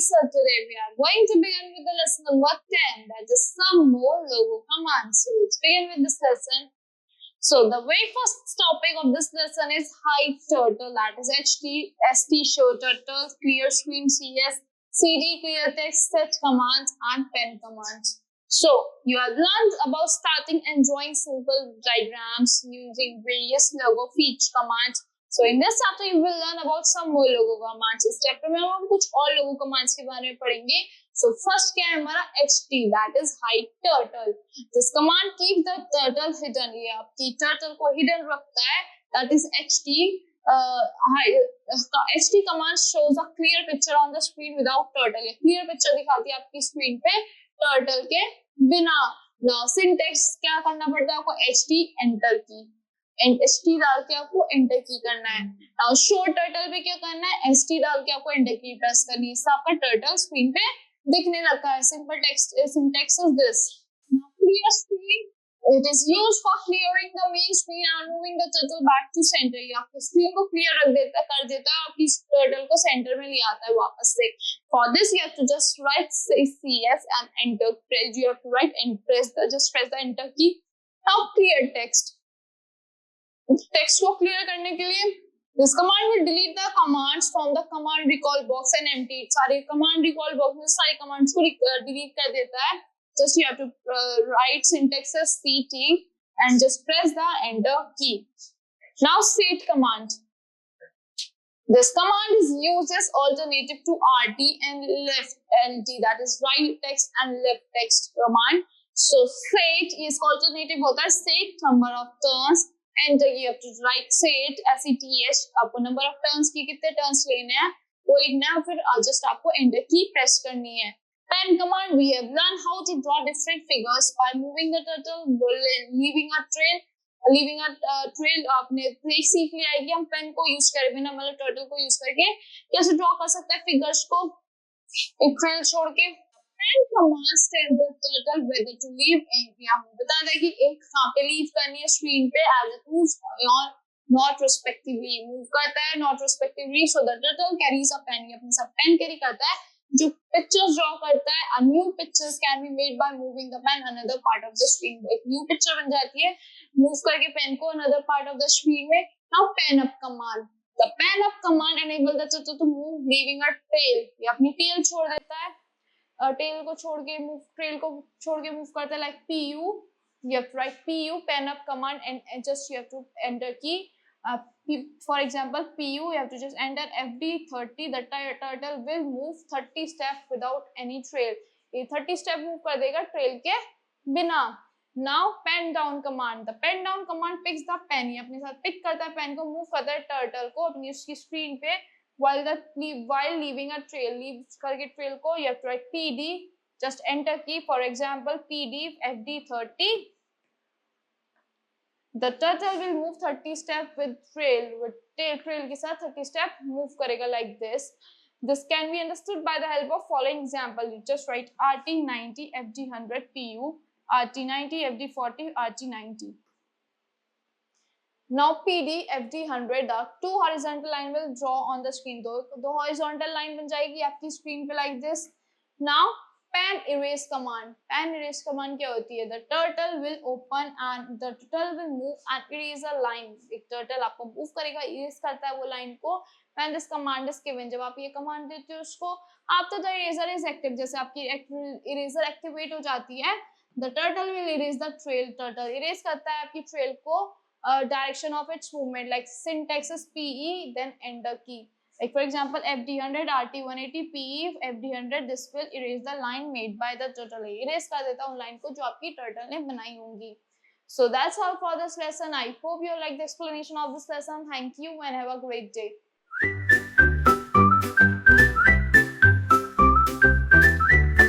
So today we are going to begin with the lesson number 10, that is some more logo commands. So let's begin with this lesson. So the very first topic of this lesson is hide turtle, that is HT, ST show turtle, clear screen CS, CD clear text, set commands and pen commands. So you have learned about starting and drawing simple diagrams using various logo feature commands. So in this chapter you will learn about some more logo commands. इस chapter में हम कुछ और लोगो commands के बारे में पढ़ेंगे. So first क्या है हमारा HT, that is hide turtle. This command keep the turtle hidden. ये आपकी turtle को hidden रखता है. That is HT. HT command shows a clear picture on the screen without turtle. ये clear picture दिखाती है आपकी screen पे turtle के बिना. Now syntax क्या करना पड़ता है आपको? HT enter की. ST डाल के आपको एंटर की करना है. नाउ शो टर्टल पे क्या करना है? ST डाल के आपको एंटर की प्रेस करनी है. इससे आपका टर्टल स्क्रीन पे दिखने लगता है. Simple text syntax is this. Now clear screen, it is used for clearing the main screen and moving the turtle back to center. ये आपकी स्क्रीन को क्लियर रख देता है, कर देता है, आपकी टर्टल को सेंटर में ले आता है वापस से. For this you have to just write CS and enter. You have to write and press the enter key. Now clear text. Text को क्लियर करने के लिए this command will delete the commands from the command recall box and empty. सारे command recall box में सारे commands को delete कर देता है. Just you have to write syntax as CT and just press the enter key. Now set command. This command is used as alternative to RT and left LT, that is right text and left text command. So set is alternative होता है set number of turns. Enter, you have to write set SETH. आपको number of turns की कितने turns लेने हैं वो लिखना है, फिर जस्ट आपको एंटर की प्रेस करनी है. Pen command, we have learned how to draw different figures by moving the turtle, leaving a trail. आपने ट्रिक सीख लिया है कि हम पेन को यूज करे बिना, मतलब टर्टल को यूज करके कैसे ड्रॉ कर सकते हैं फिगर्स को एक ट्रेल छोड़ के. pen commands tell the turtle whether to leave. हमें बता दें कि एक कहाँ पे लीव करनी है स्क्रीन पे as it moves or not respectively. Move करता है not respectively, so the turtle carries a pen. ये अपने साथ पेन कैरी करता है जो पिक्चर्स ड्रॉ करता है. A new pictures can be made by moving the pen another part of the screen. एक न्यू पिक्चर बन जाती है मूव करके पेन को another part of the screen में. Now pen up command. The pen up command enable the turtle to move leaving a trail. ये अपनी tell छोड़ देता है. टेल को छोड़ के मूव, ट्रेल को छोड़ के मूव करता है like PU. You have to write PU pen up command and just you have to enter key. For example PU, you have to just enter FD30. The turtle will move 30 steps without any trail. ये 30 step move कर देगा trail के बिना. Now pen down command. The pen down command picks the pen. ये अपने साथ pick करता है पेन को, मूव करता है टर्टल को अपनी उसकी स्क्रीन पे while leaving a trail. leave करके ट्रेल को you have to write PD, just enter key. For example PD FD30. The turtle will move 30 step with trail के साथ 30 step move करेगा like this. This can be understood by the help of following example. You just write RT90 FD100 PU, RT90 FD40 RT90. Now PD FD100, the two horizontal line will draw on the screen. दो horizontal line बन जाएगी आपकी screen पे like this. Now pen erase command. Pen erase command क्या होती है? The turtle will open and the turtle will move and erase a line. एक turtle आपको move करेगा, erase करता है वो line को. When this command is given, जब आप ये command देते हो उसको, after the eraser is active, जैसे आपकी eraser activate हो जाती है, the turtle will erase the trail. Turtle erase करता है आपकी trail को direction of its movement, like syntax is PE then enter key. Like for example FD100 RT180 PE FD100, this will erase the line made by the turtle. erase कर देता उन line को जो आपकी turtle ने बनाई होंगी. So that's all for this lesson. I hope you like the explanation of this lesson. Thank you and have a great day.